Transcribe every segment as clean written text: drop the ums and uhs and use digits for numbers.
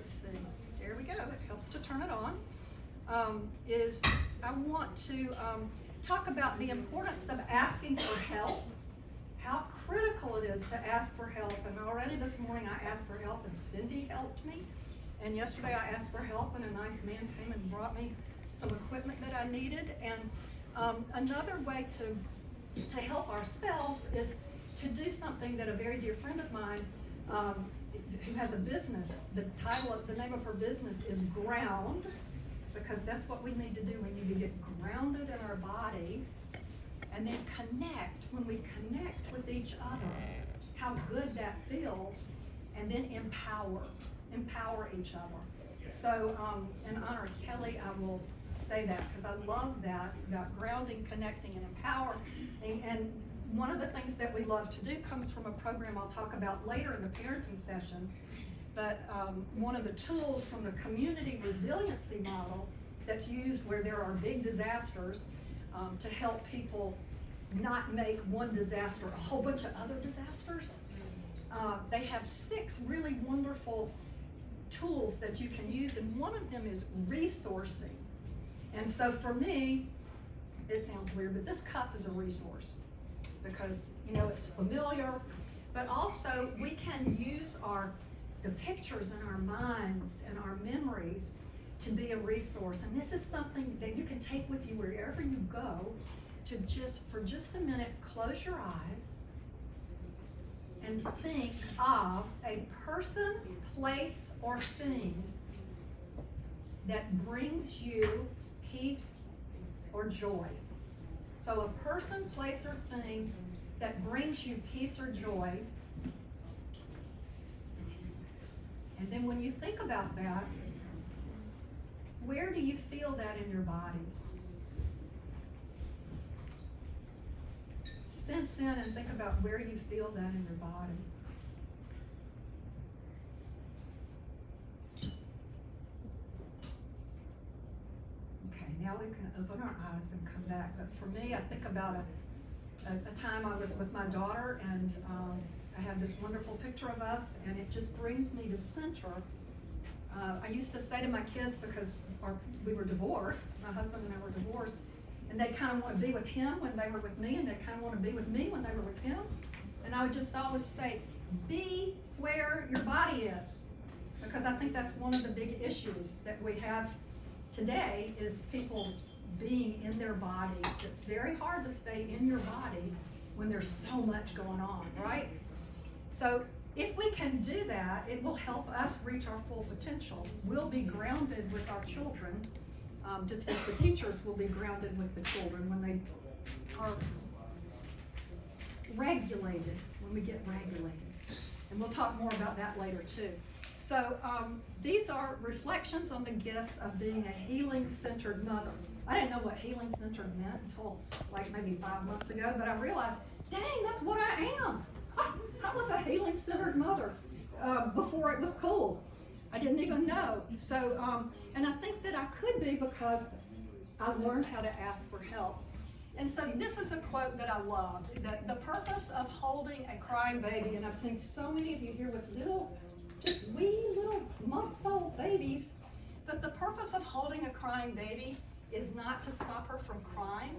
let's see, there we go, it helps to turn it on, is I want to talk about the importance of asking for help, how critical it is to ask for help. And already this morning I asked for help and Cindy helped me. And yesterday I asked for help and a nice man came and brought me some equipment that I needed. And another way to help ourselves is to do something that a very dear friend of mine who has a business, the name of her business is Ground, because that's what we need to do. We need to get grounded in our bodies and then connect. When we connect with each other, how good that feels, and then empower each other. So in honor of Kelly, I will say that because I love that, about grounding, connecting, and empowering. And one of the things that we love to do comes from a program I'll talk about later in the parenting session. But one of the tools from the community resiliency model that's used where there are big disasters to help people not make one disaster a whole bunch of other disasters. They have 6 really wonderful tools that you can use, and one of them is resourcing. And so for me, it sounds weird, but this cup is a resource because, you know, it's familiar, but also we can use the pictures in our minds and our memories to be a resource. And this is something that you can take with you wherever you go, to for just a minute, close your eyes and think of a person, place, or thing that brings you peace or joy. So a person, place, or thing that brings you peace or joy. And then when you think about that, where do you feel that in your body? Sense in and think about where you feel that in your body. Okay, now we can open our eyes and come back. But for me, I think about a time I was with my daughter, and I have this wonderful picture of us, and it just brings me to center. I used to say to my kids, because we were divorced, my husband and I were divorced, and they kind of want to be with him when they were with me, and they kind of want to be with me when they were with him. And I would just always say, be where your body is. Because I think that's one of the big issues that we have today, is people being in their bodies. It's very hard to stay in your body when there's so much going on, right? So if we can do that, it will help us reach our full potential. We'll be grounded with our children, just as the teachers will be grounded with the children when they are regulated, when we get regulated. And we'll talk more about that later too. So these are reflections on the gifts of being a healing-centered mother. I didn't know what healing-centered meant until like maybe 5 months ago, but I realized, dang, that's what I am. I was a healing-centered mother before it was cool. I didn't even know. So, and I think that I could be because I learned how to ask for help. And so this is a quote that I love, that the purpose of holding a crying baby, and I've seen so many of you here with just wee little months-old babies, but the purpose of holding a crying baby is not to stop her from crying.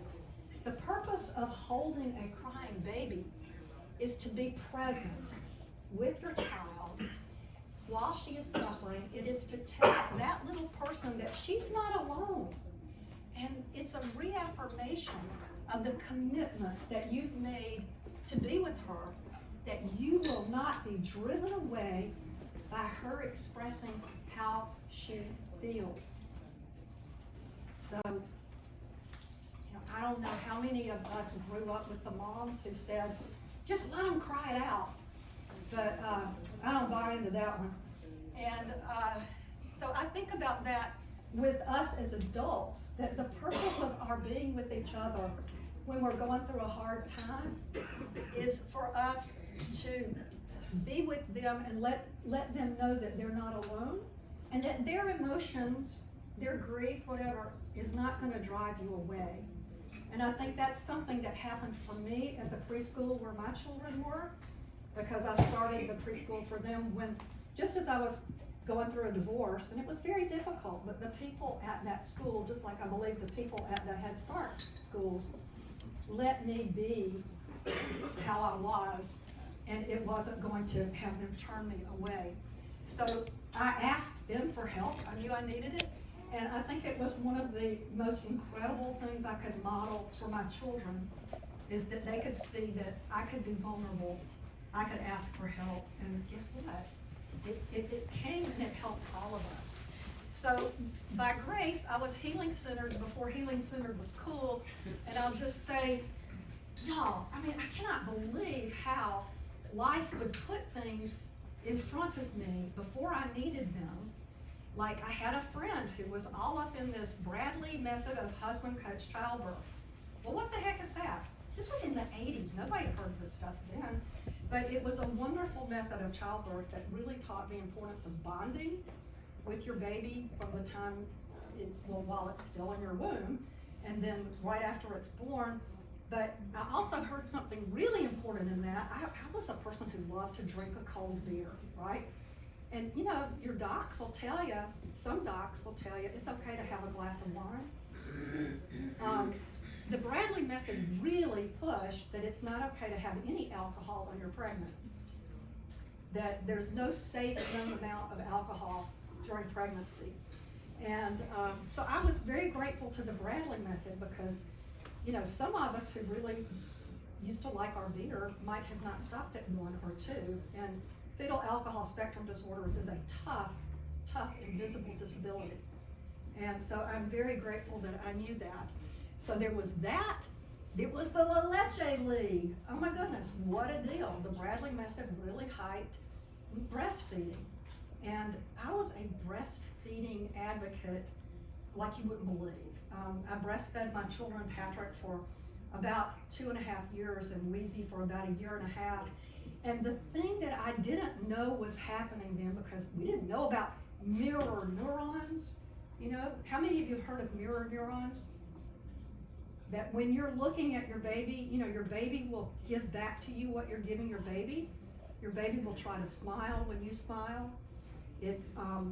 The purpose of holding a crying baby is to be present with your child while she is suffering. It is to tell that little person that she's not alone. And it's a reaffirmation of the commitment that you've made to be with her, that you will not be driven away by her expressing how she feels. So, I don't know how many of us grew up with the moms who said, just let them cry it out. But I don't buy into that one. And so I think about that with us as adults, that the purpose of our being with each other when we're going through a hard time is for us to be with them and let them know that they're not alone, and that their emotions, their grief, whatever, is not going to drive you away. And I think that's something that happened for me at the preschool where my children were, because I started the preschool for them when, just as I was going through a divorce, and it was very difficult, but the people at that school, just like I believe the people at the Head Start schools, let me be how I was, and it wasn't going to have them turn me away. So I asked them for help. I knew I needed it, and I think it was one of the most incredible things I could model for my children, is that they could see that I could be vulnerable, I could ask for help, and guess what? It came and it helped all of us. So by grace, I was healing centered before healing centered was cool, and I'll just say, y'all, I mean, I cannot believe how life would put things in front of me before I needed them. Like, I had a friend who was all up in this Bradley method of husband coach childbirth. Well, what the heck is that? This was in the 80s. Nobody had heard of this stuff then. But it was a wonderful method of childbirth that really taught the importance of bonding with your baby from the time while it's still in your womb, and then right after it's born. But I also heard something really important in that. I was a person who loved to drink a cold beer, right? And you know, your docs will tell you, some docs will tell you, it's okay to have a glass of wine. The Bradley method really pushed that it's not okay to have any alcohol when you're pregnant. That there's no safe known amount of alcohol during pregnancy. And so I was very grateful to the Bradley method, because you know, some of us who really used to like our beer might have not stopped at 1 or 2. And fetal alcohol spectrum disorders is a tough, invisible disability. And so I'm very grateful that I knew that. So there was that. It was the La Leche League. Oh my goodness, what a deal. The Bradley method really hyped breastfeeding. And I was a breastfeeding advocate like you wouldn't believe. I breastfed my children, Patrick, for about 2.5 years, and Wheezy for about 1.5 years. And the thing that I didn't know was happening then, because we didn't know about mirror neurons. You know, how many of you have heard of mirror neurons? That when you're looking at your baby, you know, your baby will give back to you what you're giving your baby. Your baby will try to smile when you smile. If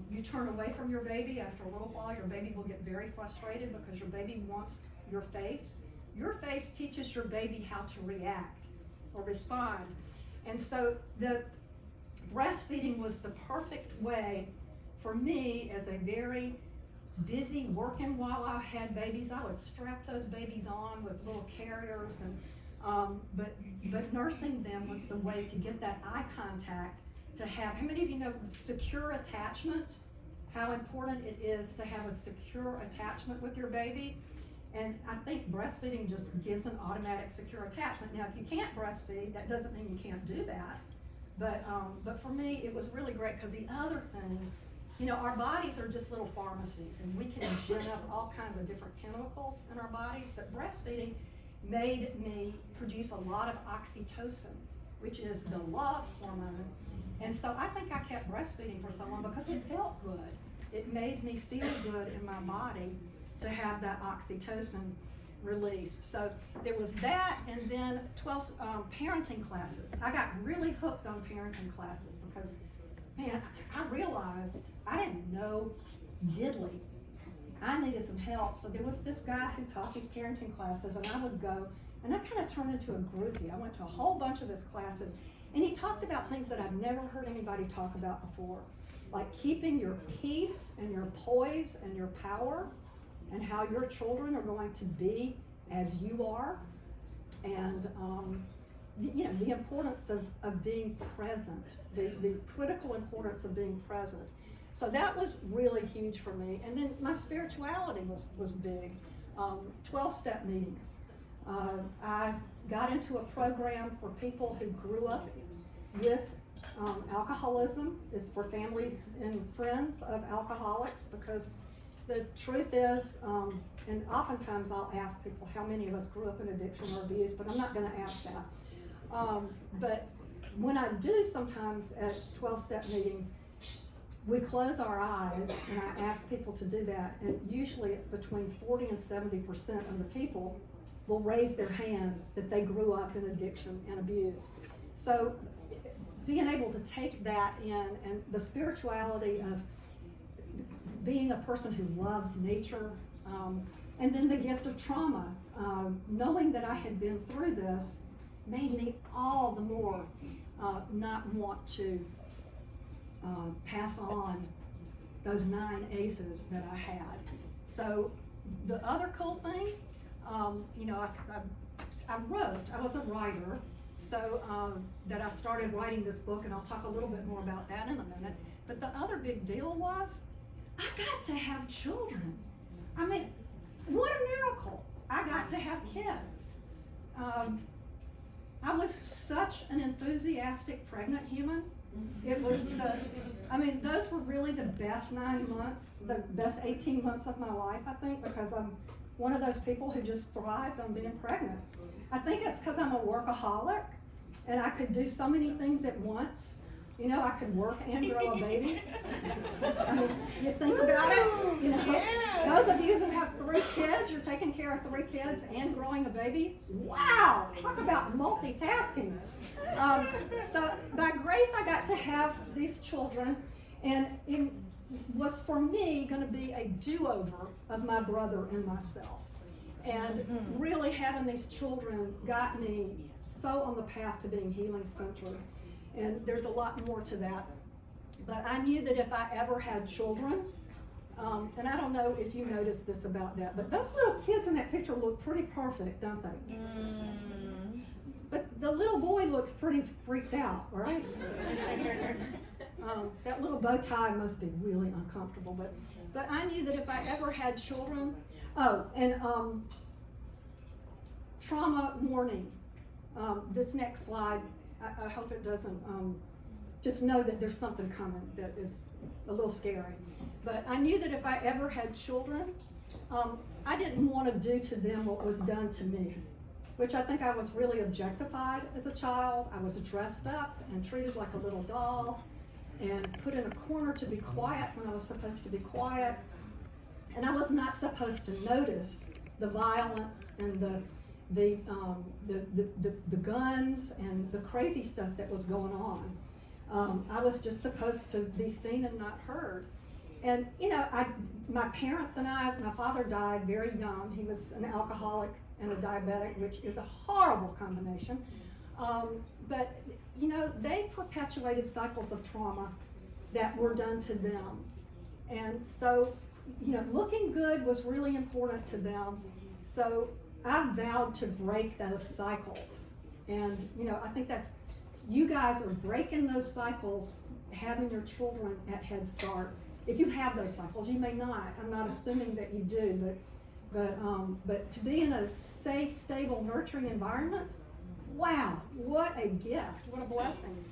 you turn away from your baby after a little while, your baby will get very frustrated because your baby wants your face. Your face teaches your baby how to react or respond. And so the breastfeeding was the perfect way for me, as a very busy working while I had babies. I would strap those babies on with little carriers, and but nursing them was the way to get that eye contact. To have, how many of you know secure attachment? How important it is to have a secure attachment with your baby. And I think breastfeeding just gives an automatic secure attachment. Now, if you can't breastfeed, that doesn't mean you can't do that. But for me, it was really great, because the other thing, you know, our bodies are just little pharmacies, and we can gin up all kinds of different chemicals in our bodies. But breastfeeding made me produce a lot of oxytocin, which is the love hormone. And so I think I kept breastfeeding for so long because it felt good. It made me feel good in my body to have that oxytocin release. So there was that, and then 12 parenting classes. I got really hooked on parenting classes because, man, I realized I didn't know diddly. I needed some help. So there was this guy who taught these parenting classes, and I would go, and I kind of turned into a groupie. I went to a whole bunch of his classes. And he talked about things that I've never heard anybody talk about before, like keeping your peace and your poise and your power, and how your children are going to be as you are, and you know, the importance of being present, the critical importance of being present. So that was really huge for me. And then my spirituality was big. 12-step meetings. I got into a program for people who grew up with alcoholism. It's for families and friends of alcoholics, because the truth is, and oftentimes I'll ask people how many of us grew up in addiction or abuse, but I'm not going to ask that. But when I do sometimes at 12-step meetings, we close our eyes, and I ask people to do that, and usually it's between 40 and 70% of the people will raise their hands that they grew up in addiction and abuse. So being able to take that in, and the spirituality of being a person who loves nature, and then the gift of trauma, knowing that I had been through this made me all the more not want to pass on those 9 aces that I had. So the other cool thing, you know, I wrote, I was a writer, so that I started writing this book, and I'll talk a little bit more about that in a minute. But the other big deal was, I got to have children. I mean, what a miracle. I got to have kids. I was such an enthusiastic pregnant human. It was I mean, those were really the best 9 months, the best 18 months of my life, I think, because I'm one of those people who just thrived on being pregnant. I think it's because I'm a workaholic, and I could do so many things at once. You know, I could work and grow a baby. I mean, you think about it, you know, Yes. those of you who have 3 kids, you're taking care of 3 kids and growing a baby. Wow, talk about multitasking. So by grace, I got to have these children, and it was for me going to be a do-over of my brother and myself. And really having these children got me so on the path to being healing centered. And there's a lot more to that. But I knew that if I ever had children, and I don't know if you noticed this about that, but those little kids in that picture look pretty perfect, don't they? But the little boy looks pretty freaked out, right? That little bow tie must be really uncomfortable. But I knew that if I ever had children, trauma warning. This next slide, I hope it doesn't, just know that there's something coming that is a little scary. But I knew that if I ever had children, I didn't want to do to them what was done to me, which I think I was really objectified as a child. I was dressed up and treated like a little doll and put in a corner to be quiet when I was supposed to be quiet. And I was not supposed to notice the violence and the guns and the crazy stuff that was going on. I was just supposed to be seen and not heard. And you know, my parents and my father died very young. He was an alcoholic and a diabetic, which is a horrible combination. But you know, they perpetuated cycles of trauma that were done to them. And so, you know, looking good was really important to them. So I vowed to break those cycles. And, you know, I think you guys are breaking those cycles, having your children at Head Start. If you have those cycles, you may not. I'm not assuming that you do, but to be in a safe, stable, nurturing environment, wow, what a gift, what a blessing.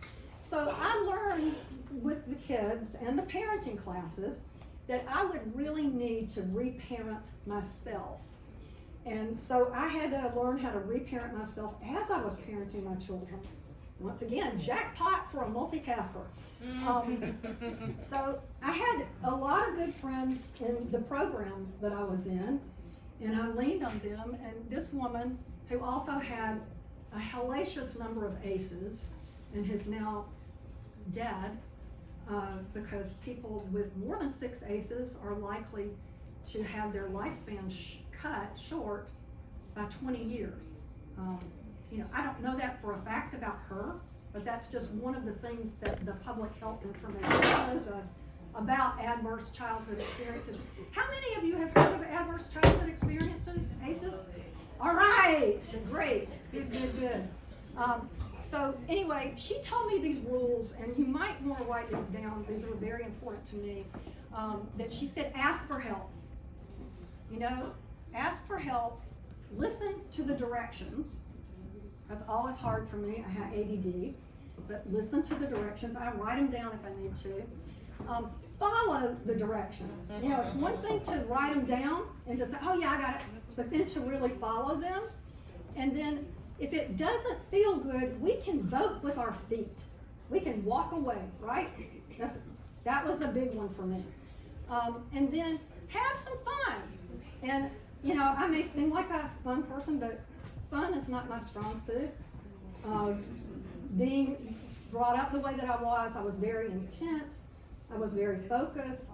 So I learned with the kids and the parenting classes that I would really need to reparent myself. And so I had to learn how to reparent myself as I was parenting my children. Once again, jackpot for a multitasker. So I had a lot of good friends in the programs that I was in, and I leaned on them. And this woman, who also had a hellacious number of aces and is now dead, because people with more than 6 aces are likely to have their lifespan cut short by 20 years. You know, I don't know that for a fact about her, but that's just one of the things that the public health information shows us about adverse childhood experiences. How many of you have heard of adverse childhood experiences, ACEs? All right, great, good. So anyway, she told me these rules, and you might want to write these down. These are very important to me. That she said, ask for help. You know, ask for help, listen to the directions. That's always hard for me. I have ADD, but listen to the directions. I write them down if I need to. Follow the directions. You know, it's one thing to write them down and to say, oh yeah, I got it, but then to really follow them. And then if it doesn't feel good, we can vote with our feet. We can walk away, right? That was a big one for me. And then have some fun. And you know, I may seem like a fun person, but fun is not my strong suit. Being brought up the way that I was very intense, I was very focused.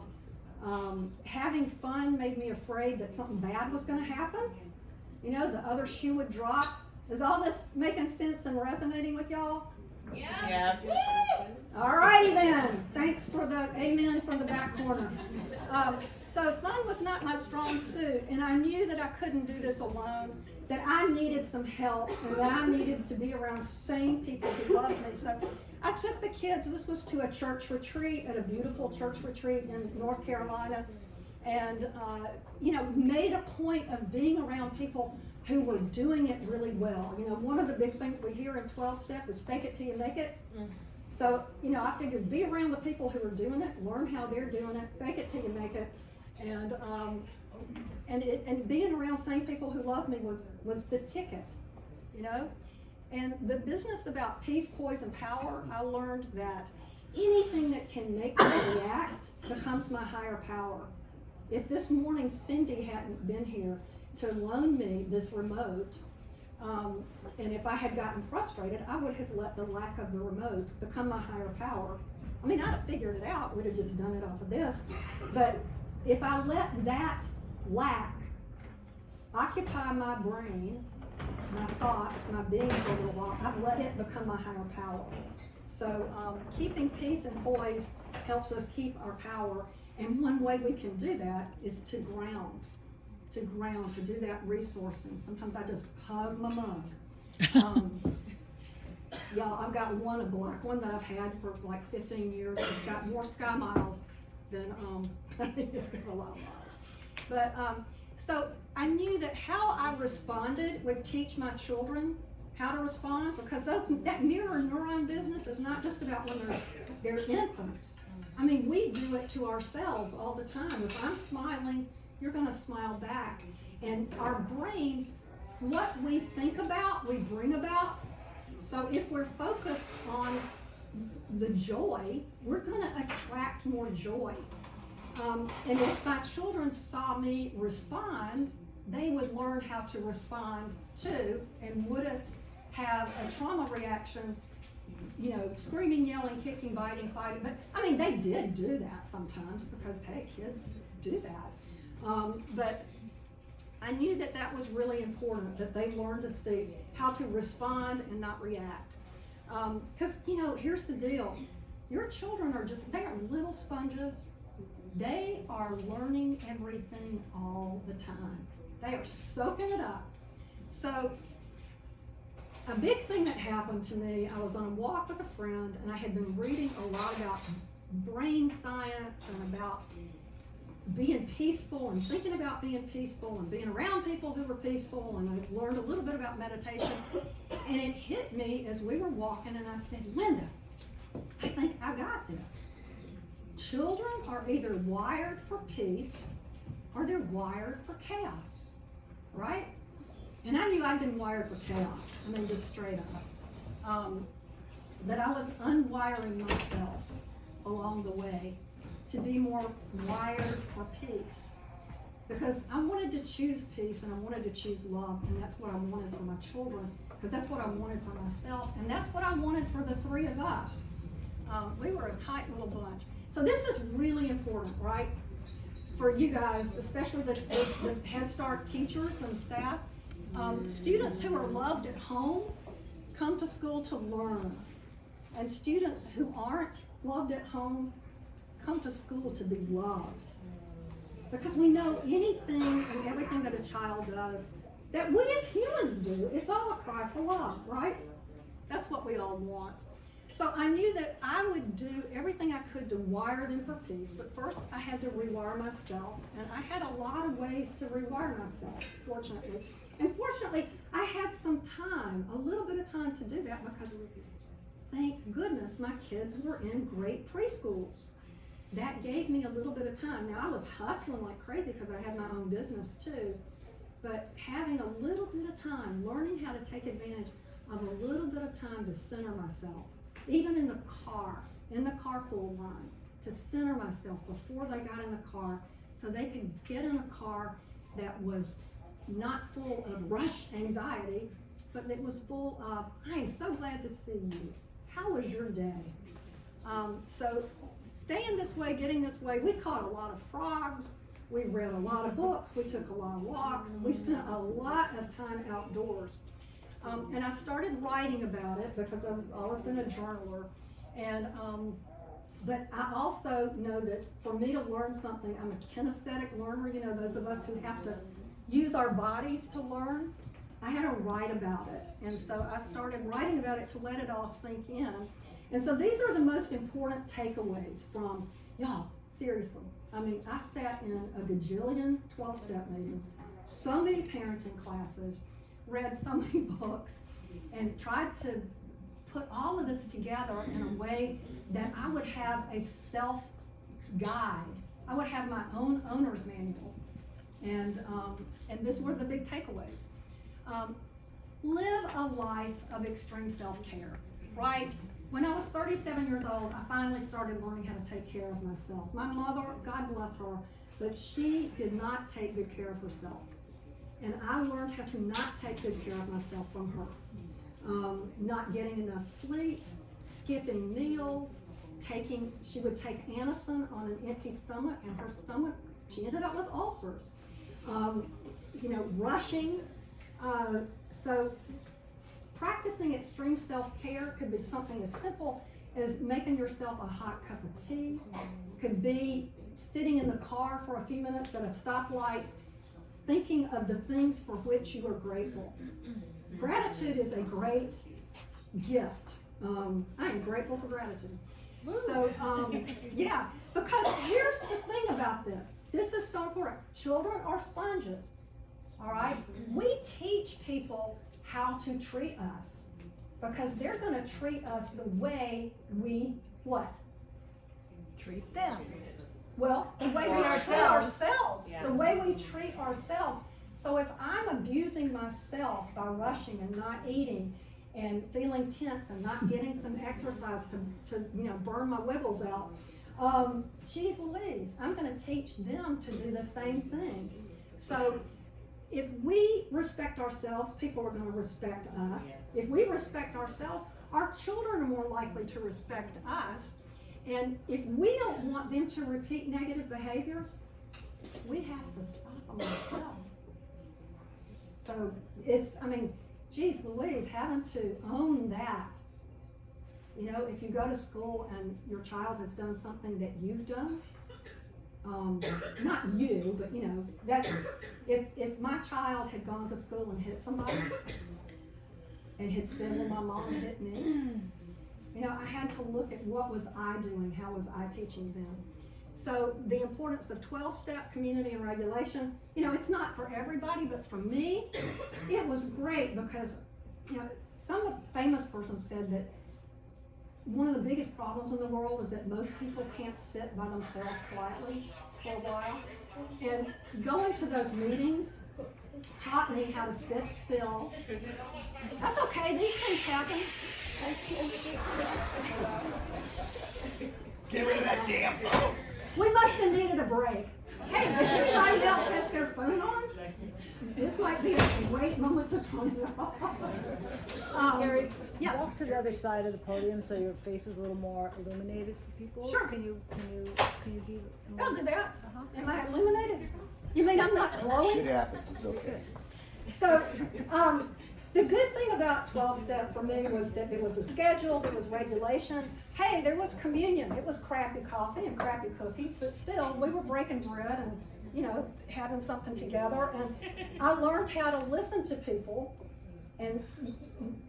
Having fun made me afraid that something bad was gonna happen. You know, the other shoe would drop. Is all this making sense and resonating with y'all? Yeah. All righty then. Thanks for the amen from the back corner. So fun was not my strong suit, and I knew that I couldn't do this alone, that I needed some help, and that I needed to be around sane people who loved me. So I took the kids, this was to a church retreat, at a beautiful church retreat in North Carolina, and made a point of being around people who were doing it really well. You know, one of the big things we hear in 12-step is fake it till you make it. So, I figured be around the people who are doing it, learn how they're doing it, fake it till you make it, and being around same people who love me was the ticket, And the business about peace, poise, and power, I learned that anything that can make me react becomes my higher power. If this morning Cindy hadn't been here to loan me this remote, and if I had gotten frustrated, I would have let the lack of the remote become my higher power. I mean, I'd have figured it out, would have just done it off of this, but if I let that lack occupy my brain, my thoughts, my being for a little while, I've let it become my higher power. So keeping peace and poise helps us keep our power, and one way we can do that is to ground, to do that resourcing. Sometimes I just hug my mug. Y'all, I've got a black one that I've had for like 15 years. It's got more sky miles than, it's got a lot of miles. But, so I knew that how I responded would teach my children how to respond, because that mirror neuron business is not just about when they're infants. I mean, we do it to ourselves all the time. If I'm smiling, you're gonna smile back. And our brains, what we think about, we bring about. So if we're focused on the joy, we're gonna attract more joy. And if my children saw me respond, they would learn how to respond too, and wouldn't have a trauma reaction, screaming, yelling, kicking, biting, fighting. But I mean, they did do that sometimes, because hey, kids do that. But I knew that that was really important, that they learned to see how to respond and not react. Because, here's the deal. Your children they are little sponges. They are learning everything all the time. They are soaking it up. So a big thing that happened to me, I was on a walk with a friend, and I had been reading a lot about brain science and about being peaceful and thinking about being peaceful and being around people who were peaceful, and I learned a little bit about meditation. And it hit me as we were walking, and I said, Linda, I think I got this. Children are either wired for peace or they're wired for chaos, right? And I knew I'd been wired for chaos, I mean, just straight up. That I was unwiring myself along the way to be more wired for peace. Because I wanted to choose peace, and I wanted to choose love, and that's what I wanted for my children, because that's what I wanted for myself, and that's what I wanted for the three of us. We were a tight little bunch. So this is really important, right? For you guys, especially the Head Start teachers and staff. Students who are loved at home come to school to learn. And students who aren't loved at home come to school to be loved. Because we know anything and everything that a child does, that we as humans do, it's all a cry for love, right? That's what we all want. So I knew that I would do everything I could to wire them for peace, but first I had to rewire myself, and I had a lot of ways to rewire myself, fortunately. And fortunately, I had some time, a little bit of time to do that, because thank goodness my kids were in great preschools. That gave me a little bit of time. Now I was hustling like crazy because I had my own business too, but having a little bit of time, learning how to take advantage of a little bit of time to center myself. Even in the carpool line, to center myself before they got in the car, so they could get in a car that was not full of rush anxiety, but it was full of, I am so glad to see you. how was your day? So staying this way, getting this way, we caught a lot of frogs, we read a lot of books, we took a lot of walks, we spent a lot of time outdoors. And I started writing about it because I've always been a journaler. And but I also know that for me to learn something, I'm a kinesthetic learner, you know, those of us who have to use our bodies to learn. I had to write about it. And so I started writing about it to let it all sink in. And so these are the most important takeaways from, y'all, seriously. I mean, I sat in a gajillion 12-step meetings, so many parenting classes, read so many books, and tried to put all of this together in a way that I would have a self-guide. I would have my own owner's manual. And these were the big takeaways. Live a life of extreme self-care, right? When I was 37 years old, I finally started learning how to take care of myself. My mother, God bless her, but she did not take good care of herself. And I learned how to not take good care of myself from her. Not getting enough sleep, skipping meals, she would take Anacin on an empty stomach, and her stomach, she ended up with ulcers. Rushing. So practicing extreme self-care could be something as simple as making yourself a hot cup of tea, could be sitting in the car for a few minutes at a stoplight, thinking of the things for which you are grateful. Gratitude is a great gift. I am grateful for gratitude. So, yeah, because here's the thing about this. This is so important. Children are sponges, all right? We teach people how to treat us because they're going to treat us the way we, what? Treat them. Well, the way we treat ourselves. Yeah. The way we treat ourselves. So if I'm abusing myself by rushing and not eating and feeling tense and not getting some exercise to burn my wiggles out, geez Louise, I'm going to teach them to do the same thing. So if we respect ourselves, people are going to respect us. Yes. If we respect ourselves, our children are more likely to respect us. And if we don't want them to repeat negative behaviors, we have to stop them ourselves. So geez Louise, having to own that. If you go to school and your child has done something that you've done, not you, but that if my child had gone to school and hit somebody and had said, well, my mom hit me, I had to look at what was I doing, how was I teaching them. So the importance of 12-step community and regulation, it's not for everybody, but for me, it was great because, some famous person said that one of the biggest problems in the world is that most people can't sit by themselves quietly for a while. And going to those meetings taught me how to sit still. That's okay, these things happen. Get rid of that damn phone. We must have needed a break. Hey, if anybody else has their phone on, this might be a great moment to turn it off. Carey, yeah. Walk to the other side of the podium so your face is a little more illuminated for people. Sure. Can you be? I'll do that. Am I illuminated? You mean I'm not glowing? Shit happens, it's okay. So, the good thing about 12-step for me was that there was a schedule, there was regulation. Hey, there was communion. It was crappy coffee and crappy cookies, but still, we were breaking bread and, having something together. And I learned how to listen to people. And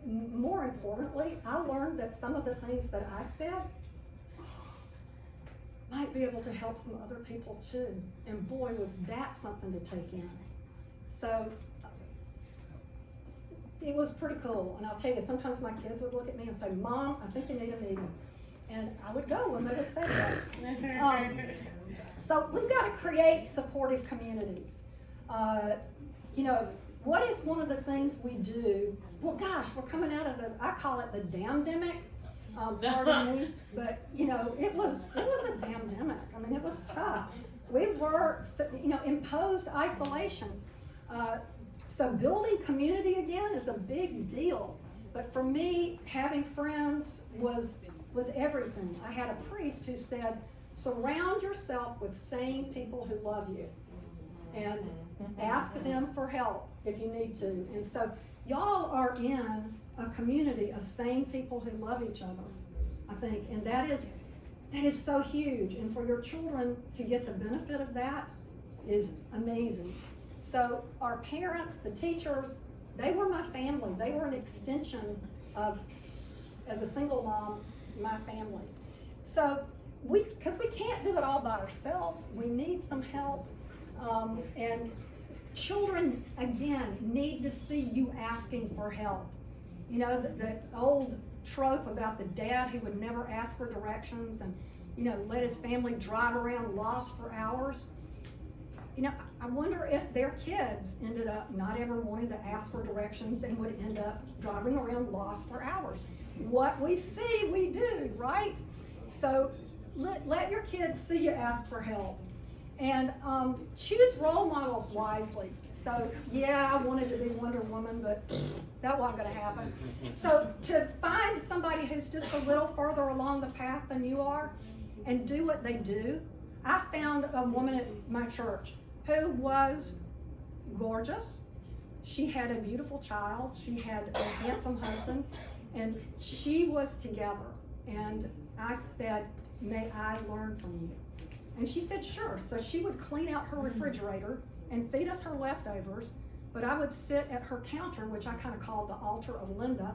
more importantly, I learned that some of the things that I said might be able to help some other people too. And boy, was that something to take in. So, it was pretty cool, and I'll tell you, sometimes my kids would look at me and say, Mom, I think you need a meeting. And I would go when they would say that. So we've got to create supportive communities. What is one of the things we do? Well, gosh, we're coming out of I call it the damdemic, pardon me, but it was a damdemic. I mean, it was tough. We were, imposed isolation. So building community again is a big deal. But for me, having friends was everything. I had a priest who said, surround yourself with sane people who love you, and ask them for help if you need to. And so y'all are in a community of sane people who love each other, I think, and that is so huge. And for your children to get the benefit of that is amazing. So our parents, the teachers, they were my family. They were an extension of, as a single mom, my family. So because we can't do it all by ourselves, we need some help. And children, again, need to see you asking for help. You know, the old trope about the dad who would never ask for directions and, you know, let his family drive around lost for hours. You know, I wonder if their kids ended up not ever wanting to ask for directions and would end up driving around lost for hours. What we see, we do, right? So let your kids see you ask for help. And choose role models wisely. So yeah, I wanted to be Wonder Woman, but that wasn't gonna happen. So to find somebody who's just a little further along the path than you are and do what they do. I found a woman at my church who was gorgeous. She had a beautiful child. She had a handsome husband, and she was together. And I said, may I learn from you? And she said, sure. So she would clean out her refrigerator and feed us her leftovers, but I would sit at her counter, which I kind of called the altar of Linda,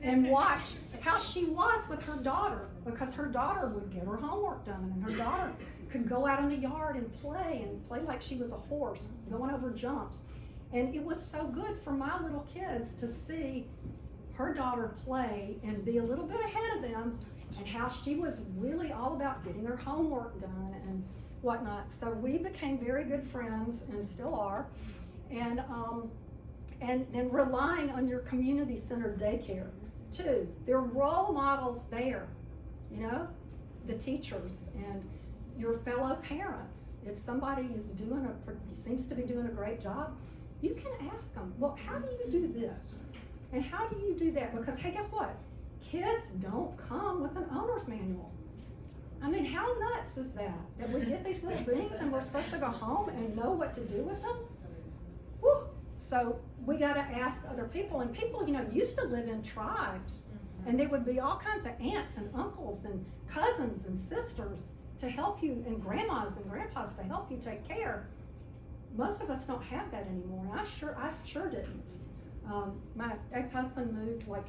and watch how she was with her daughter, because her daughter would get her homework done, and her daughter could go out in the yard and play like she was a horse, going over jumps. And it was so good for my little kids to see her daughter play and be a little bit ahead of them, and how she was really all about getting her homework done and whatnot. So we became very good friends and still are, and relying on your community-centered daycare too. There are role models there, you know, the teachers and your fellow parents. If somebody seems to be doing a great job, you can ask them, well, how do you do this? And how do you do that? Because hey, guess what? Kids don't come with an owner's manual. I mean, how nuts is that? That we get these little beings and we're supposed to go home and know what to do with them? Whew. So we gotta ask other people, and people, you know, used to live in tribes, and there would be all kinds of aunts and uncles and cousins and sisters to help you, and grandmas and grandpas to help you take care. Most of us don't have that anymore, and I sure didn't. My ex-husband moved like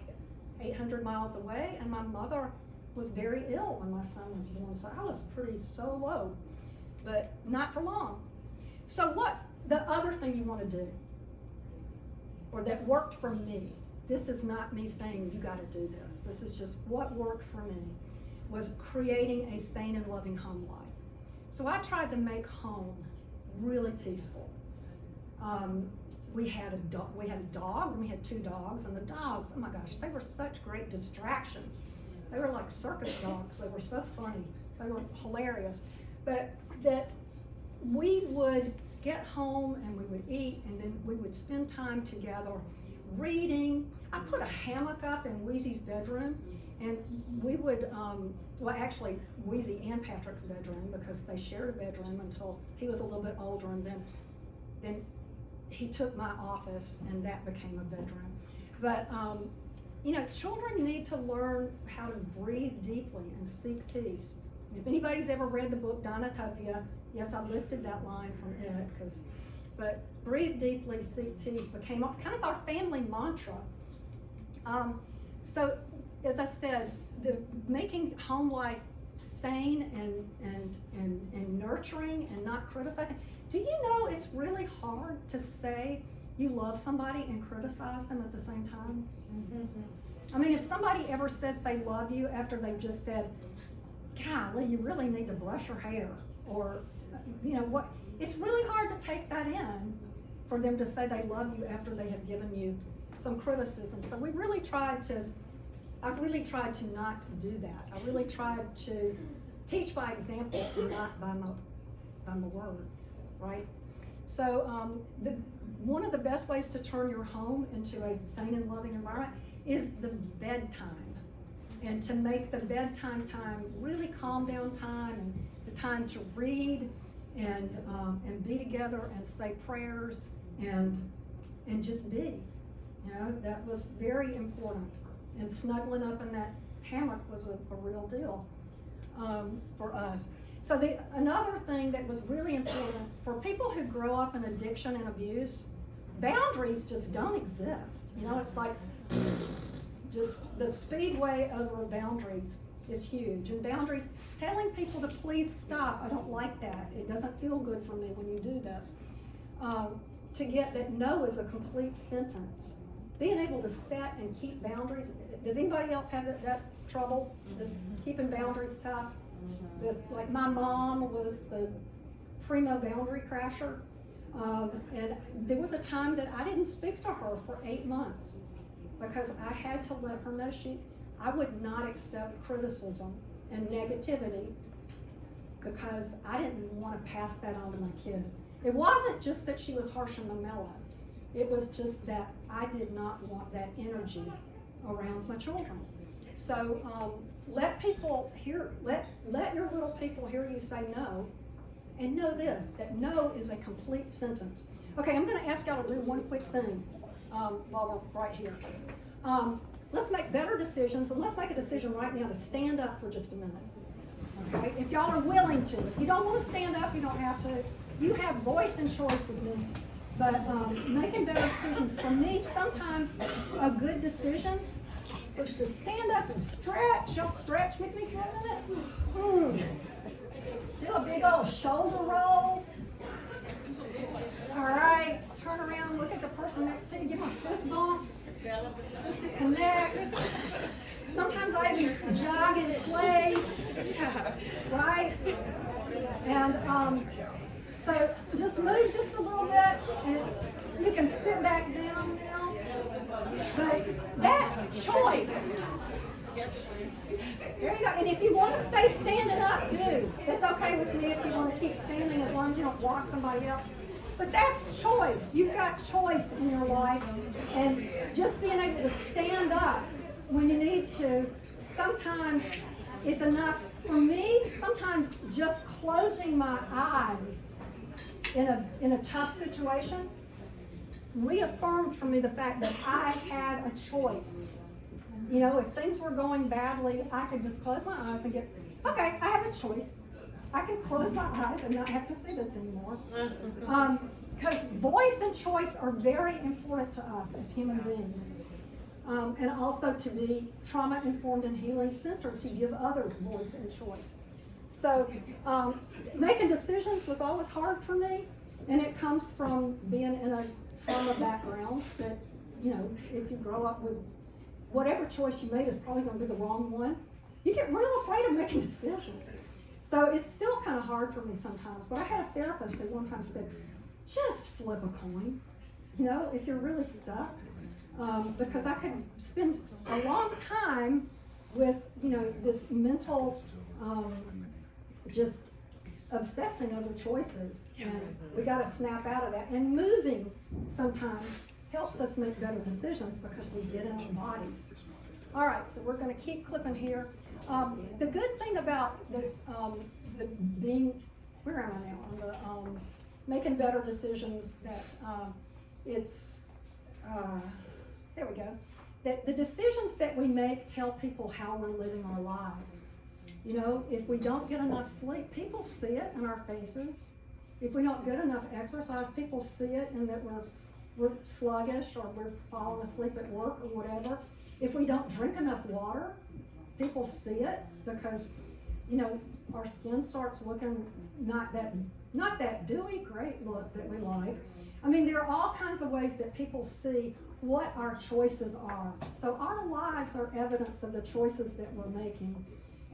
800 miles away, and my mother was very ill when my son was born, so I was pretty solo, but not for long. So what, the other thing you want to do, or that worked for me, this is not me saying you got to do this is just what worked for me, was creating a sane and loving home life. So I tried to make home really peaceful. We had a dog, and we had 2 dogs, and the dogs, oh my gosh, they were such great distractions. They were like circus dogs. They were so funny. They were hilarious. But that we would get home and we would eat, and then we would spend time together reading. I put a hammock up in Wheezy's bedroom, and we would, well actually Wheezy and Patrick's bedroom, because they shared a bedroom until he was a little bit older, and then he took my office and that became a bedroom. But you know, children need to learn how to breathe deeply and seek peace. If anybody's ever read the book Dinotopia, yes, I lifted that line from it, but breathe deeply, seek peace became kind of our family mantra. So as I said, making home life sane and nurturing and not criticizing. Do you know it's really hard to say you love somebody and criticize them at the same time? I mean, if somebody ever says they love you after they've just said, golly, you really need to brush your hair, or you know what, it's really hard to take that in for them to say they love you after they have given you some criticism. So I've really tried to not do that. I really tried to teach by example and not by my words, right? So one of the best ways to turn your home into a sane and loving environment is the bedtime. And to make the bedtime time really calm down time, and the time to read and be together and say prayers and just be. You know, that was very important. And snuggling up in that hammock was a real deal for us. So another thing that was really important for people who grow up in addiction and abuse, boundaries just don't exist. You know, it's like just the speedway over boundaries is huge. And boundaries, telling people to please stop, I don't like that. It doesn't feel good for me when you do this. To get that no is a complete sentence. Being able to set and keep boundaries. Does anybody else have that trouble? Is keeping boundaries tough? Like my mom was the primo boundary crasher. And there was a time that I didn't speak to her for 8 months because I had to let her know I would not accept criticism and negativity because I didn't want to pass that on to my kid. It wasn't just that she was harsh and mellow. It was just that I did not want that energy around my children. So let people hear, let your little people hear you say no, and know this, that no is a complete sentence. Okay, I'm gonna ask y'all to do one quick thing while we're right here. Let's make better decisions, and let's make a decision right now to stand up for just a minute. Okay, if y'all are willing to. If you don't want to stand up, you don't have to. You have voice and choice with me. But making better decisions, for me, sometimes a good decision is to stand up and stretch. Y'all stretch with me for a minute. Do a big old shoulder roll. All right, turn around, look at the person next to you, give them a fist bump. Just to connect. Sometimes I even jog in place, right? And so just move just a little bit, and you can sit back down now. But that's choice. There you go. And if you want to stay standing up, do. It's okay with me if you want to keep standing as long as you don't block somebody else. But that's choice. You've got choice in your life. And just being able to stand up when you need to, sometimes it's enough. For me, sometimes just closing my eyes in a tough situation reaffirmed for me the fact that I had a choice. You know, if things were going badly, I could just close my eyes and okay, I have a choice. I can close my eyes and not have to see this anymore. Because voice and choice are very important to us as human beings. And also to be trauma-informed and healing-centered, to give others voice and choice. So making decisions was always hard for me, and it comes from being in a trauma background that, you know, if you grow up with whatever choice you made is probably going to be the wrong one, you get real afraid of making decisions. So it's still kind of hard for me sometimes. But I had a therapist who one time said, just flip a coin, you know, if you're really stuck. Because I could spend a long time with, you know, this mental, just obsessing over choices. And we got to snap out of that. And moving sometimes helps us make better decisions because we get in our bodies. All right, so we're going to keep clipping here. The good thing about this, where am I now? On the making better decisions, that there we go. That the decisions that we make tell people how we're living our lives. You know, if we don't get enough sleep, people see it in our faces. If we don't get enough exercise, people see it in that we're sluggish or we're falling asleep at work or whatever. If we don't drink enough water, people see it because, you know, our skin starts looking not that dewy, great look that we like. I mean, there are all kinds of ways that people see what our choices are. So our lives are evidence of the choices that we're making.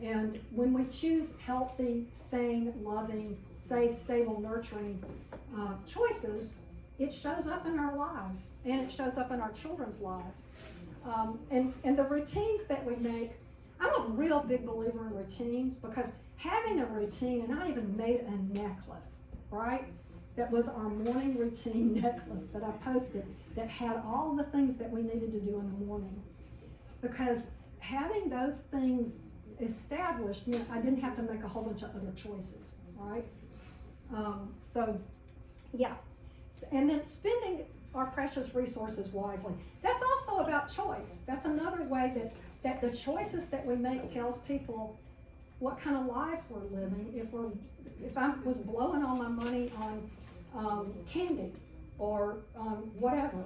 And when we choose healthy, sane, loving, safe, stable, nurturing choices, it shows up in our lives, and it shows up in our children's lives. And the routines that we make, I'm a real big believer in routines because having a routine, and I even made a necklace, right? that was our morning routine necklace that I posted that had all the things that we needed to do in the morning. Because having those things established meant I didn't have to make a whole bunch of other choices, right? So, yeah. And then spending our precious resources wisely. That's also about choice. That's another way that the choices that we make tells people what kind of lives we're living. If I was blowing all my money on candy or whatever,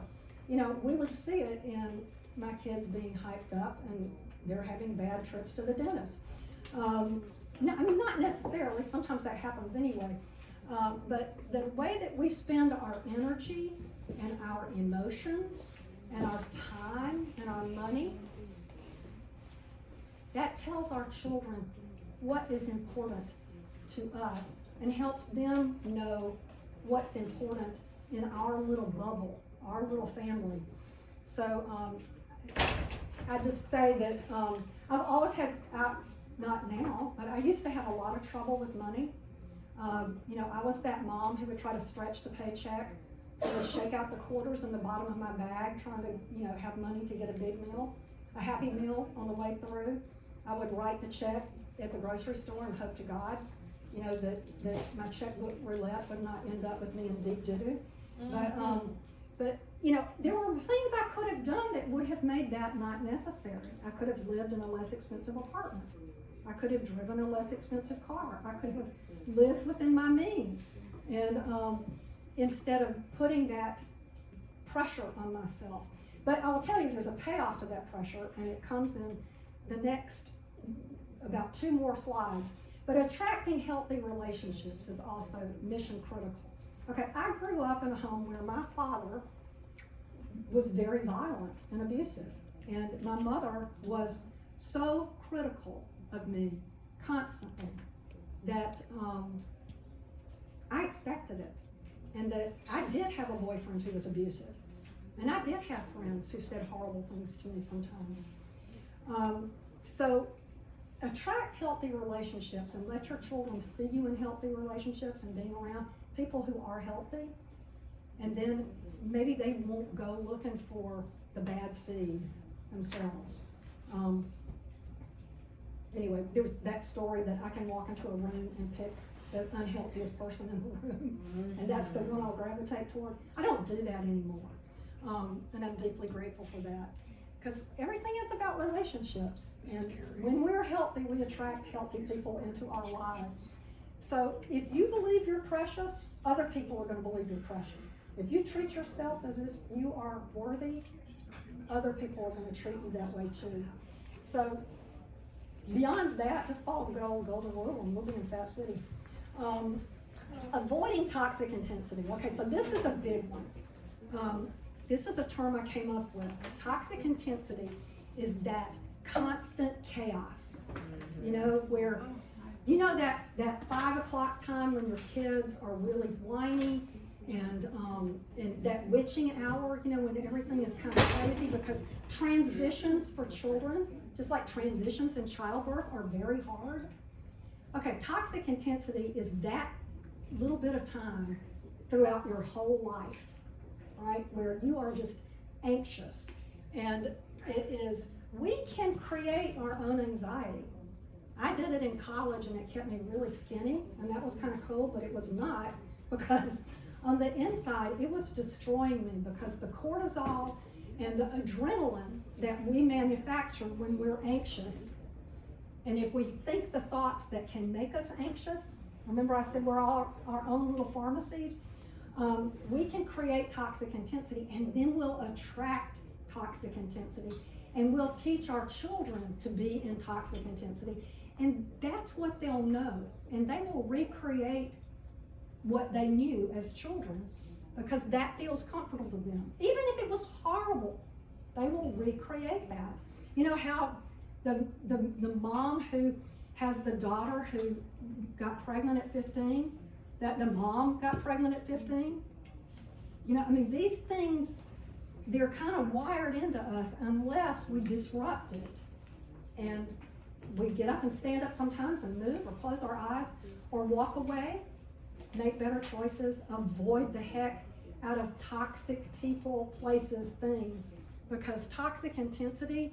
you know, we would see it in my kids being hyped up and they're having bad trips to the dentist. No, I mean, not necessarily, sometimes that happens anyway. But the way that we spend our energy and our emotions and our time and our money, that tells our children what is important to us and helps them know what's important in our little bubble, our little family. So I just say that I've always had, not now, but I used to have a lot of trouble with money. You know, I was that mom who would try to stretch the paycheck, and would shake out the quarters in the bottom of my bag, trying to, you know, have money to get a big meal, a happy meal on the way through. I would write the check at the grocery store and hope to God, you know, that my checkbook roulette would not end up with me in deep doo-doo. But you know, there were things I could have done that would have made that not necessary. I could have lived in a less expensive apartment. I could have driven a less expensive car. I could have lived within my means. And instead of putting that pressure on myself. But I will tell you, there's a payoff to that pressure, and it comes in the next, about 2 more slides. But attracting healthy relationships is also mission critical. Okay, I grew up in a home where my father was very violent and abusive, and my mother was so critical of me constantly that I expected it, and that I did have a boyfriend who was abusive, and I did have friends who said horrible things to me sometimes. So attract healthy relationships and let your children see you in healthy relationships and being around people who are healthy, and then maybe they won't go looking for the bad seed themselves. Anyway, there was that story that I can walk into a room and pick the unhealthiest person in the room, and that's the one I'll gravitate toward. I don't do that anymore, and I'm deeply grateful for that, because everything is about relationships, and when we're healthy, we attract healthy people into our lives. So if you believe you're precious, other people are going to believe you're precious. If you treat yourself as if you are worthy, other people are going to treat you that way too. So beyond that, just follow the good old golden rule and we'll be in Fast City. Avoiding toxic intensity. Okay, so this is a big one. This is a term I came up with. Toxic intensity is that constant chaos. You know, where, you know, that 5 o'clock time when your kids are really whiny, and that witching hour, you know, when everything is kind of crazy, because transitions for children, just like transitions in childbirth, are very hard. Okay, toxic intensity is that little bit of time throughout your whole life, right, where you are just anxious. And it is, we can create our own anxiety. I did it in college and it kept me really skinny, and that was kind of cool, but it was not, because on the inside, it was destroying me, because the cortisol and the adrenaline that we manufacture when we're anxious, and if we think the thoughts that can make us anxious, remember I said we're all our own little pharmacies, we can create toxic intensity, and then we'll attract toxic intensity, and we'll teach our children to be in toxic intensity, and that's what they'll know, and they will recreate what they knew as children, because that feels comfortable to them. Even if it was horrible, they will recreate that. You know how the mom who has the daughter who got pregnant at 15, that the mom got pregnant at 15? You know, I mean, these things, they're kind of wired into us unless we disrupt it. And we get up and stand up sometimes and move or close our eyes or walk away. make better choices, avoid the heck out of toxic people, places, things, because toxic intensity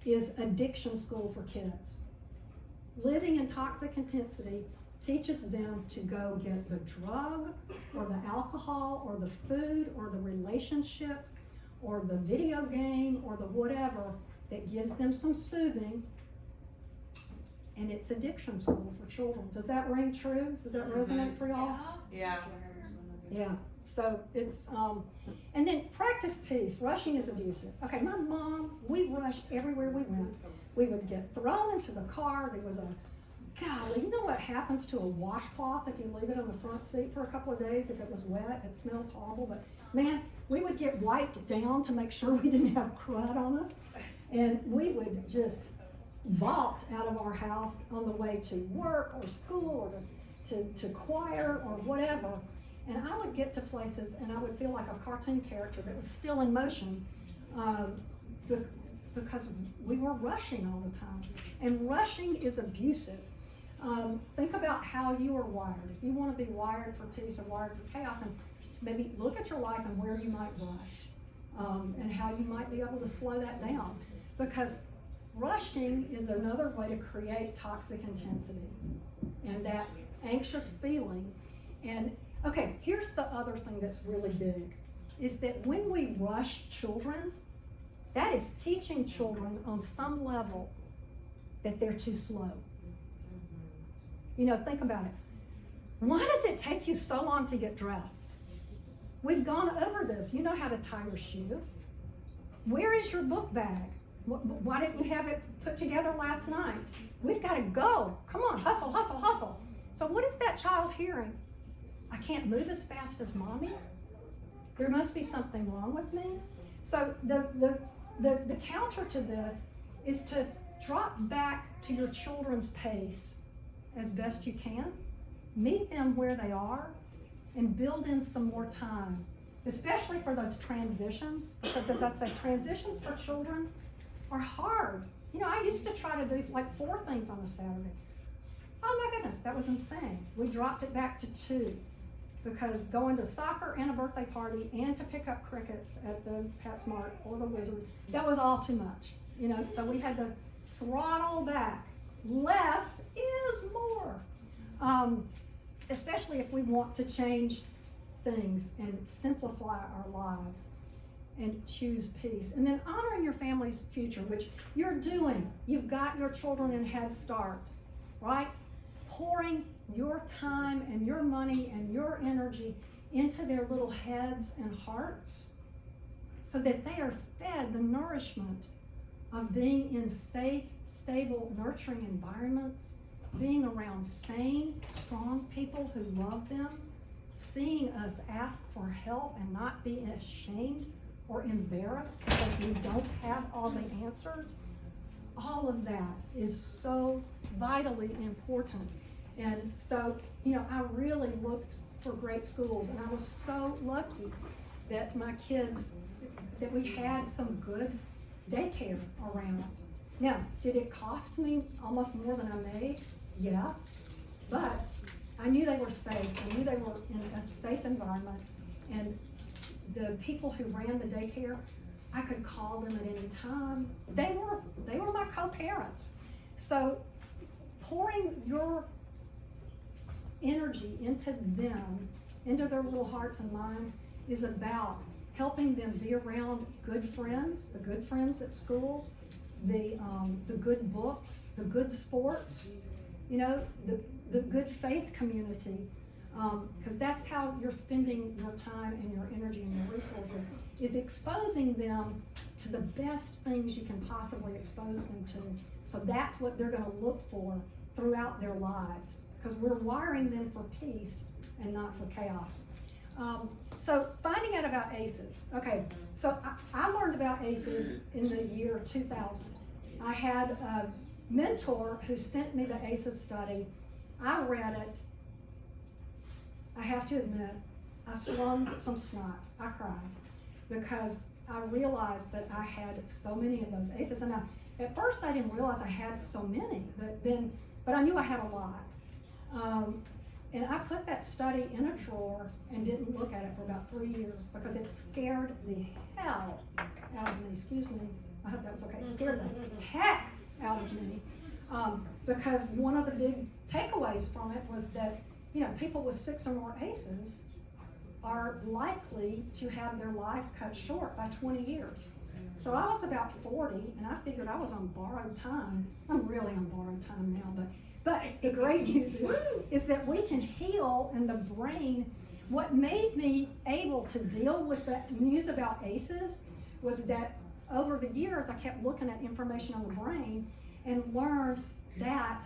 is addiction school for kids. Living in toxic intensity teaches them to go get the drug or the alcohol or the food or the relationship or the video game or the whatever that gives them some soothing, and it's addiction school for children. Does that ring true? Does that resonate for y'all? Yeah. Yeah, so it's, and then practice peace. Rushing is abusive. Okay, my mom, we rushed everywhere we went. We would get thrown into the car. There was a, golly, you know what happens to a washcloth if you leave it on the front seat for a couple of days if it was wet? It smells horrible, but man, we would get wiped down to make sure we didn't have crud on us. And we would just vault out of our house on the way to work or school or to choir or whatever. And I would get to places and I would feel like a cartoon character that was still in motion because we were rushing all the time. And rushing is abusive. Think about how you are wired. If you want to be wired for peace or wired for chaos, and maybe look at your life and where you might rush and how you might be able to slow that down. Because rushing is another way to create toxic intensity and that anxious feeling. And okay, here's the other thing that's really big, is that when we rush children, that is teaching children on some level that they're too slow. You know, think about it. Why does it take you so long to get dressed? We've gone over this. You know how to tie your shoe. Where is your book bag? Why didn't you have it put together last night? We've got to go. Come on, hustle, hustle, hustle. So what is that child hearing? I can't move as fast as mommy? There must be something wrong with me. So the counter to this is to drop back to your children's pace as best you can. Meet them where they are and build in some more time, especially for those transitions, because as I say, transitions for children are hard. You know, I used to try to do like 4 things on a Saturday. Oh my goodness, that was insane. We dropped it back to 2 because going to soccer and a birthday party and to pick up crickets at the PetSmart for the Wizard, that was all too much. You know, so we had to throttle back. Less is more, especially if we want to change things and simplify our lives and choose peace. And then honoring your family's future, which you're doing. You've got your children in Head Start, right? Pouring your time and your money and your energy into their little heads and hearts so that they are fed the nourishment of being in safe, stable, nurturing environments, being around sane, strong people who love them, seeing us ask for help and not be ashamed or embarrassed because we don't have all the answers. All of that is so vitally important. And so, you know, I really looked for great schools, and I was so lucky that my kids, that we had some good daycare around. Now, did it cost me almost more than I made? Yes, but I knew they were safe. I knew they were in a safe environment, and the people who ran the daycare, I could call them at any time. They were my co-parents. So pouring your energy into them, into their little hearts and minds, is about helping them be around good friends, the good friends at school, the good books, the good sports, you know, the good faith community, because that's how you're spending your time and your energy and your resources, is exposing them to the best things you can possibly expose them to. So that's what they're going to look for throughout their lives, because we're wiring them for peace and not for chaos. So finding out about ACEs. Okay, so I learned about ACEs in the year 2000. I had a mentor who sent me the ACEs study. I read it. I have to admit, I swung some snot. I cried because I realized that I had so many of those ACEs. And at first I didn't realize I had so many, but I knew I had a lot. And I put that study in a drawer and didn't look at it for about 3 years because it scared the hell out of me. Excuse me. I hope that was okay. It scared the heck out of me. Because one of the big takeaways from it was that, you know, people with 6 or more ACEs are likely to have their lives cut short by 20 years. So I was about 40 and I figured I was on borrowed time. I'm really on borrowed time now, but the great news is that we can heal in the brain. What made me able to deal with the news about ACEs was that over the years I kept looking at information on the brain and learned that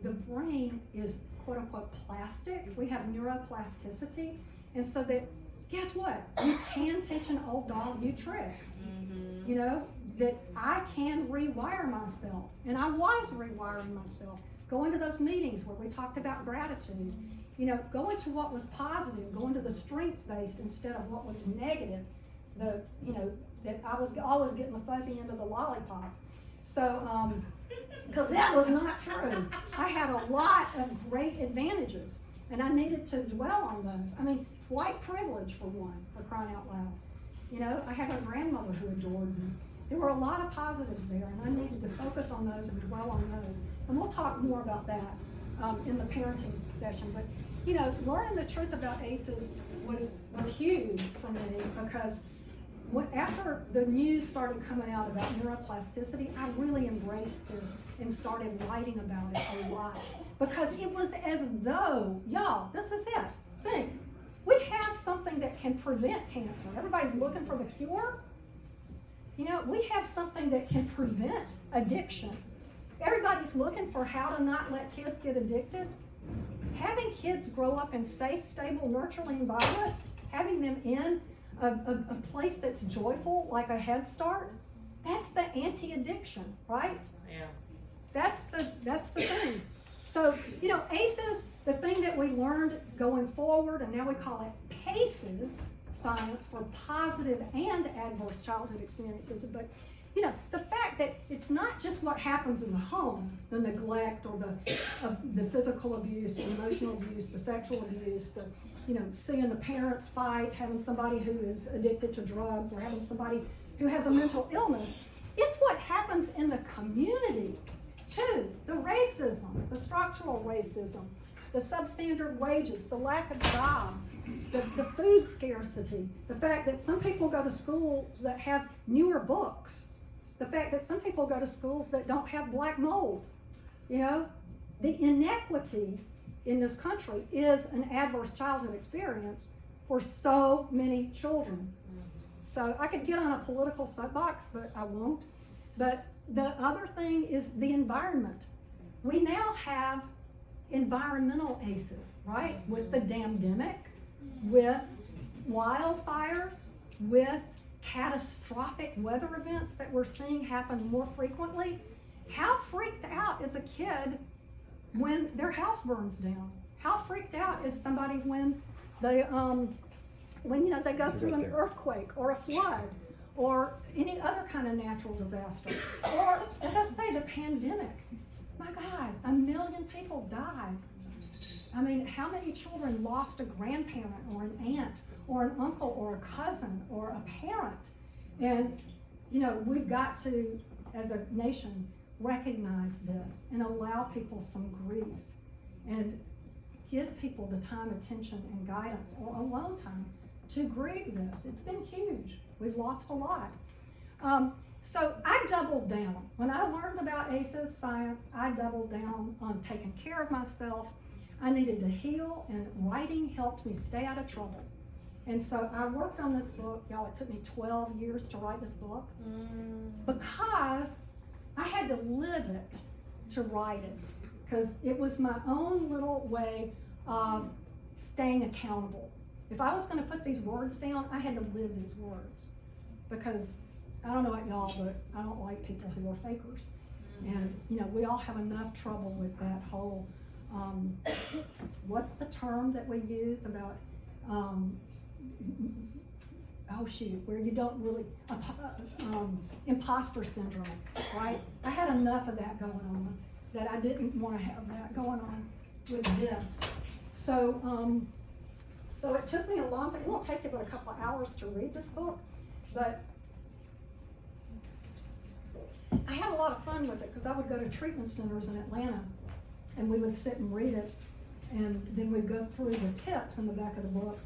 the brain is quote unquote plastic. We have neuroplasticity, and so that, guess what? You can teach an old dog new tricks. You know, that I can rewire myself, and I was rewiring myself. Going to those meetings where we talked about gratitude, you know, going to what was positive, going to the strengths-based instead of what was negative. You know, that I was always getting the fuzzy end of the lollipop. So, because that was not true. I had a lot of great advantages, and I needed to dwell on those. I mean, white privilege for one, for crying out loud. You know, I had a grandmother who adored me. There were a lot of positives there, and I needed to focus on those and dwell on those. And we'll talk more about that in the parenting session. But, you know, learning the truth about ACEs was huge for me because after the news started coming out about neuroplasticity, I really embraced this and started writing about it a lot. Because it was as though, y'all, this is it. Think, we have something that can prevent cancer. Everybody's looking for the cure. You know, we have something that can prevent addiction. Everybody's looking for how to not let kids get addicted. Having kids grow up in safe, stable, nurturing environments, having them in a place that's joyful, like a Head Start, that's the anti-addiction, right? Yeah. That's the thing. So, you know, ACEs, the thing that we learned going forward, and now we call it PACEs, science for positive and adverse childhood experiences. But, you know, the fact that it's not just what happens in the home, the neglect or the physical abuse, the emotional abuse, the sexual abuse, the, you know, seeing the parents fight, having somebody who is addicted to drugs or having somebody who has a mental illness. It's what happens in the community too. The racism, the structural racism, the substandard wages, the lack of jobs, the food scarcity, the fact that some people go to schools that have newer books, the fact that some people go to schools that don't have black mold. You know, the inequity in this country is an adverse childhood experience for so many children. So I could get on a political soapbox, but I won't. But the other thing is the environment. We now have environmental ACEs, right? With the damdemic, with wildfires, with catastrophic weather events that we're seeing happen more frequently. How freaked out is a kid when their house burns down? How freaked out is somebody when they you know, they go through an earthquake or a flood or any other kind of natural disaster? Or, as I say, the pandemic. My God, 1 million people died. I mean, how many children lost a grandparent or an aunt or an uncle or a cousin or a parent? And, you know, we've got to, as a nation, recognize this and allow people some grief and give people the time, attention, and guidance or alone time to grieve this. It's been huge. We've lost a lot. So I doubled down. When I learned about ACEs science, I doubled down on taking care of myself. I needed to heal, and writing helped me stay out of trouble. And so I worked on this book. Y'all, it took me 12 years to write this book because I had to live it to write it, because it was my own little way of staying accountable. If I was going to put these words down, I had to live these words, because I don't know about y'all, but I don't like people who are fakers. And, you know, we all have enough trouble with that whole, what's the term that we use about, where you don't really, imposter syndrome, right? I had enough of that going on, that I didn't want to have that going on with this. So it took me a long time. It won't take you but a couple of hours to read this book, but I had a lot of fun with it because I would go to treatment centers in Atlanta and we would sit and read it, and then we'd go through the tips in the back of the book,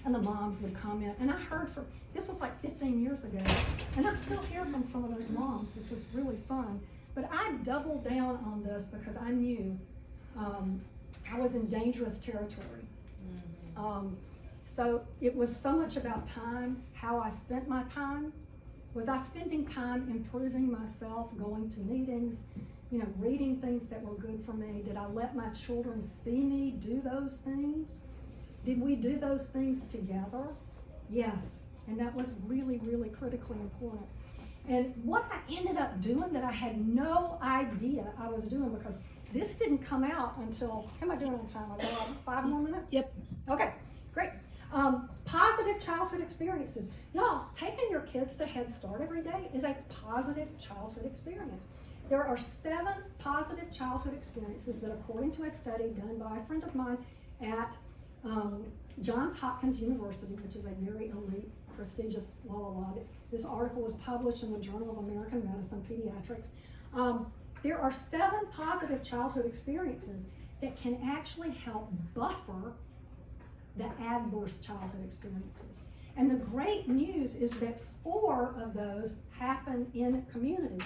and the moms would comment. And I heard from, this was like 15 years ago, and I still hear from some of those moms, which was really fun. But I doubled down on this because I knew I was in dangerous territory. So it was so much about time, how I spent my time. Was I spending time improving myself, going to meetings, you know, reading things that were good for me? Did I let my children see me do those things? Did we do those things together? Yes, and that was really, really critically important. And what I ended up doing that I had no idea I was doing, because this didn't come out until, how am I doing on time? I got 5 more minutes? Yep. Okay, great. Positive childhood experiences. Y'all, taking your kids to Head Start every day is a positive childhood experience. There are 7 positive childhood experiences that, according to a study done by a friend of mine at Johns Hopkins University, which is a very elite, prestigious, this article was published in the Journal of American Medicine, Pediatrics. There are 7 positive childhood experiences that can actually help buffer the adverse childhood experiences. And the great news is that 4 of those happen in community.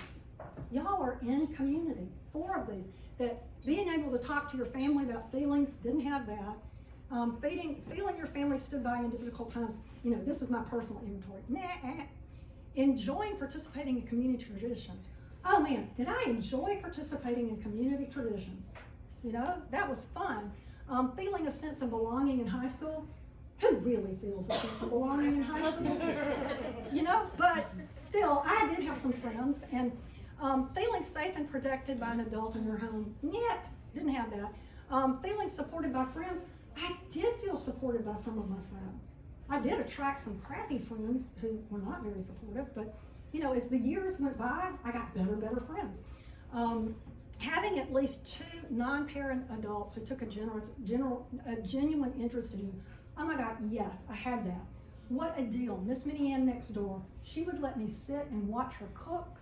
Y'all are in community. 4 of these. That being able to talk to your family about feelings, didn't have that. Feeling your family stood by in difficult times, you know, this is my personal inventory. Nah. Enjoying participating in community traditions. Oh man, did I enjoy participating in community traditions? You know, that was fun. Feeling a sense of belonging in high school. Who really feels a sense of belonging in high school? You know, but still, I did have some friends, and feeling safe and protected by an adult in your home. Yet, didn't have that. Feeling supported by friends. I did feel supported by some of my friends. I did attract some crappy friends who were not very supportive, but you know, as the years went by, I got better friends. Having at least 2 non-parent adults who took a genuine interest in you. Oh my God, yes, I had that. What a deal. Miss Minnie Ann next door, she would let me sit and watch her cook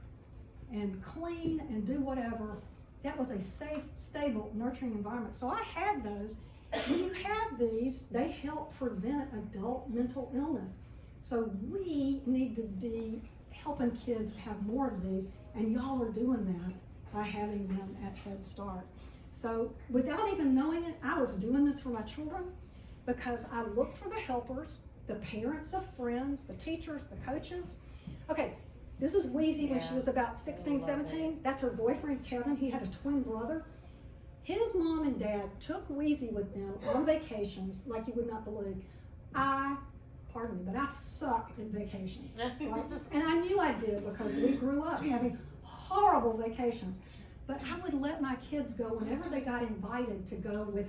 and clean and do whatever. That was a safe, stable, nurturing environment. So I had those. When you have these, they help prevent adult mental illness. So we need to be helping kids have more of these, and y'all are doing that by having them at Head Start. So without even knowing it, I was doing this for my children because I looked for the helpers, the parents of friends, the teachers, the coaches. Okay, this is Wheezy when she was about 16, 17. That's her boyfriend, Kevin. He had a twin brother. His mom and dad took Wheezy with them on vacations like you would not believe. Pardon me, but I suck at vacations, right? And I knew I did because we grew up having horrible vacations. But I would let my kids go whenever they got invited to go with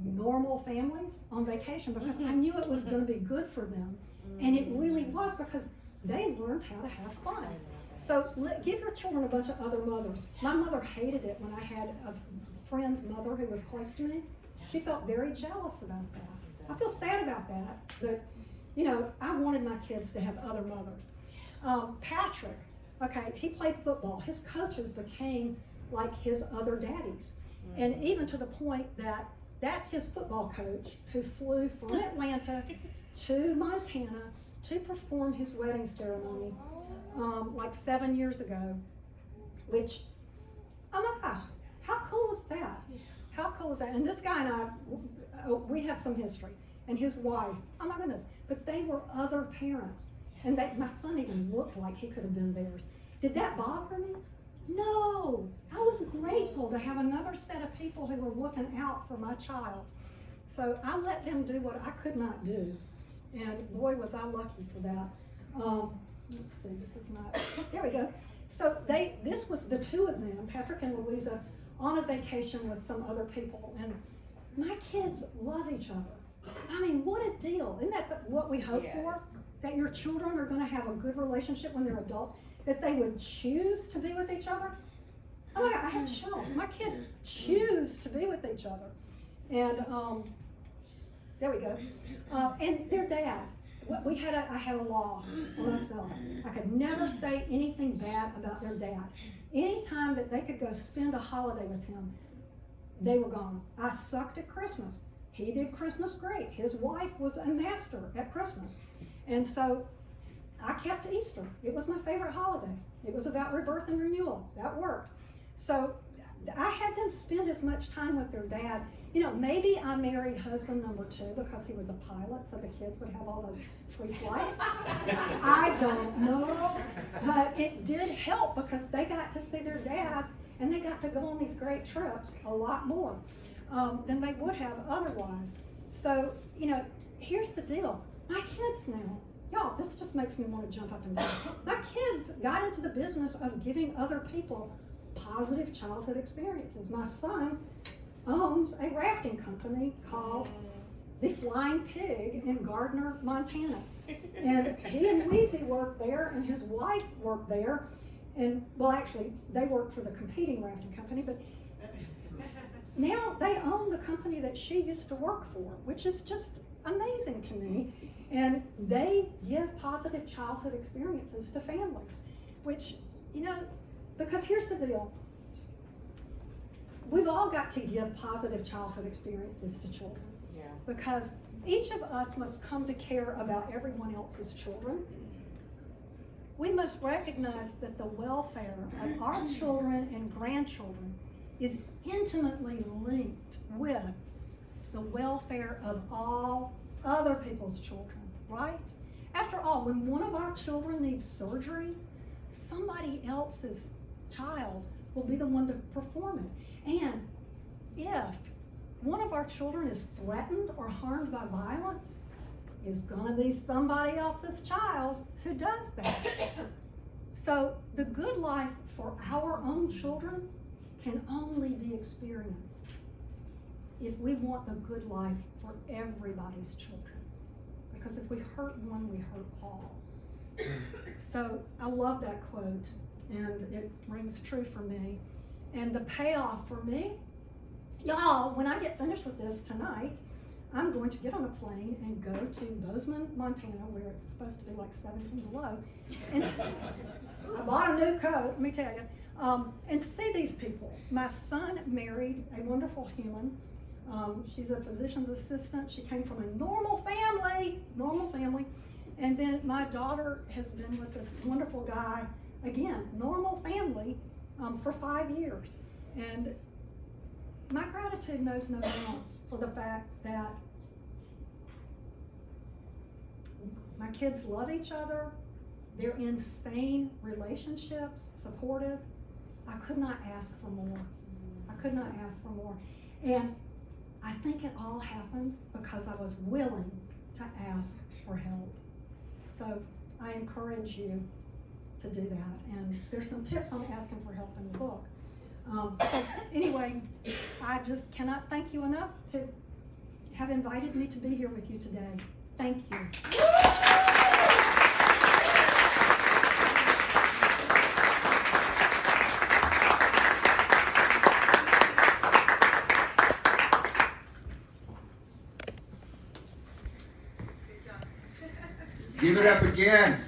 normal families on vacation because I knew it was going to be good for them. And it really was because they learned how to have fun. So give your children a bunch of other mothers. My mother hated it when I had a friend's mother who was close to me. She felt very jealous about that. I feel sad about that, but you know, I wanted my kids to have other mothers. Patrick, okay, he played football. His coaches became like his other daddies. And even to the point that that's his football coach who flew from Atlanta to Montana to perform his wedding ceremony like 7 years ago, which, oh my gosh, how cool is that? How cool is that? And this guy and I, we have some history. And his wife, oh my goodness, but they were other parents. And my son even looked like he could have been theirs. Did that bother me? No, I was grateful to have another set of people who were looking out for my child. So I let them do what I could not do. And boy, was I lucky for that. Let's see, this is not, there we go. So this was the 2 of them, Patrick and Louisa, on a vacation with some other people. And my kids love each other. I mean, what a deal. Isn't that what we hope for? That your children are going to have a good relationship when they're adults, that they would choose to be with each other. Oh my God, I have chills. My kids choose to be with each other. And, there we go. And their dad, I had a law for myself. I could never say anything bad about their dad. Anytime that they could go spend a holiday with him, they were gone. I sucked at Christmas. He did Christmas great. His wife was a master at Christmas. And so I kept Easter. It was my favorite holiday. It was about rebirth and renewal. That worked. So I had them spend as much time with their dad. You know, maybe I married husband number 2 because he was a pilot, so the kids would have all those free flights. I don't know, but it did help because they got to see their dad and they got to go on these great trips a lot more than they would have otherwise. So, you know, here's the deal. My kids now, y'all, this just makes me want to jump up and down. My kids got into the business of giving other people positive childhood experiences. My son owns a rafting company called the Flying Pig in Gardner, Montana. And he and Weezy worked there, and his wife worked there. And, well, actually, they worked for the competing rafting company, but now they own the company that she used to work for, which is just amazing to me. And they give positive childhood experiences to families, which, you know, because here's the deal. We've all got to give positive childhood experiences to children. Yeah. Because each of us must come to care about everyone else's children. We must recognize that the welfare of our children and grandchildren is intimately linked with the welfare of all other people's children, right? After all, when one of our children needs surgery, somebody else's child will be the one to perform it. And if one of our children is threatened or harmed by violence, it's gonna be somebody else's child who does that. So the good life for our own children can only be experienced if we want the good life for everybody's children. Because if we hurt one, we hurt all. So I love that quote, and it rings true for me. And the payoff for me, y'all, when I get finished with this tonight, I'm going to get on a plane and go to Bozeman, Montana, where it's supposed to be like 17 below. And I bought a new coat, let me tell you, and see these people. My son married a wonderful human. She's a physician's assistant. She came from a normal family. And then my daughter has been with this wonderful guy, again, normal family, for 5 years. And my gratitude knows no bounds for the fact that my kids love each other. They're in sane relationships, supportive. I could not ask for more. I could not ask for more. And I think it all happened because I was willing to ask for help. So I encourage you to do that. And there's some tips on asking for help in the book. So anyway, I just cannot thank you enough to have invited me to be here with you today. Thank you. Give it up again.